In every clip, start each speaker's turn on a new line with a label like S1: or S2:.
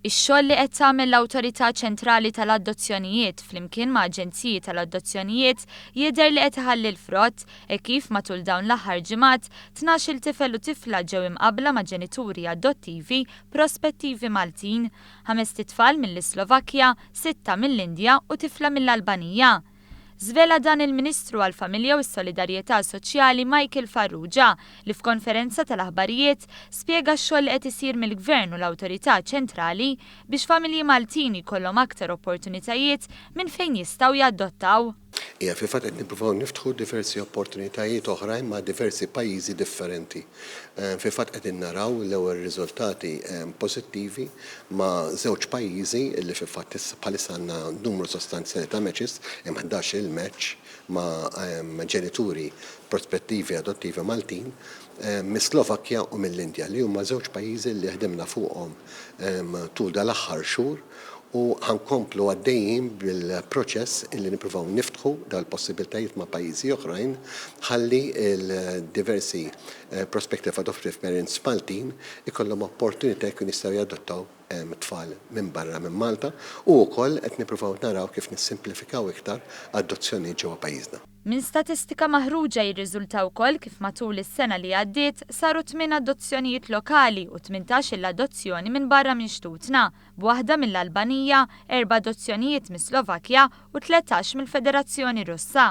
S1: Ix-xogħol li qed tagħmel l-Awtorità Ċentrali tal-Adozzjonijiet flimkien ma' aġenziji tal-adozzjonijiet jidher li qed iħalli l-frott kif matul dawn l-aħħar ġimgħat 12-il tifel u tifla ġew imqabbla ma' ġenituri adottivi prospettivi Maltin, 5 tfal mill-Slovakkja, 6 mill-Indja u tifla mill-Albanija. Żvela dan il-Ministru għall-Familja u s-Solidarjetà Soċjali Michael Farrugia li f'konferenza tal-aħbarijiet spjega x-xogħol li qed isir mill-Gvern u l-Awtorità Ċentrali biex familji Maltin jkollhom aktar opportunitajiet minn fejn jistgħu jaddottaw.
S2: Fil-fatt qed nippruvaw niftħu diversi opportunitajiet oħrajn ma' diversi pajjiżi differenti. Fil-fatt qegħdin naraw l-ewwel riżultati pożittivi ma' żewġ pajjiżi li fil-fatt bħalissa għandna numru sostanzjali ta' matches, hemm 11 il-match ma' ġenituri prospettivi adottivi Maltin mis-Slovakkja u mill-Indja li huma żewġ pajjiżi li ħdimna fuqhom tul dal-aħħar xhur. U ħankomplu għaddejjin bil-proċess illi nippruvaw niftħu dal-possibiltajiet ma' pajjiżi oħrajn ħalli il-diversi prospective adoptive parents Maltin ikollhom opportunità jkun jistgħu jadottaw tfal minn barra minn Malta u wkoll qed nippruvaw naraw kif nissimplifikaw iktar adozzjoni ġewwa pajjiżna.
S1: Min statistika maħruġa jirriżultaw ukoll kif matul is-sena li għaddiet saru 8 adozzjonijiet lokali u 18 l-adozzjoni minn barra minn xtutna, b'waħda mill-Albanija, 4 adozzjonijiet mis-Slovakkja u 13 mill-Federazzjoni Russa.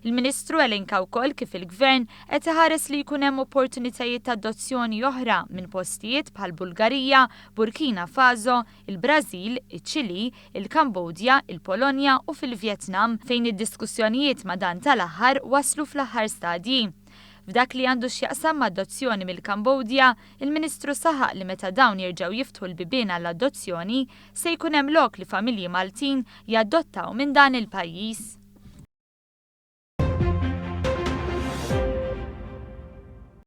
S1: Il-Ministru elenka wkoll kif il-Gvern qed iħares li jkun hemm opportunitajiet ta' adozzjoni oħra minn postijiet bħal Bulgarija, Burkina Faso, il-Brażil, iċ-Ċili, il-Kambodja, il-Polonja u fil-Vjetnam fejn id-diskussjonijiet ma' dan tal-aħħar waslu fl-aħħar stadji. F'dak li għandu x'jaqsam ma' adozzjoni mill-Kambodja, il-Ministru saħaq li meta dawn jerġgħu jiftħu l-bibien għall-adozzjoni se jkun hemm lok li familji Maltin jaddottaw minn dan il-pajjiż.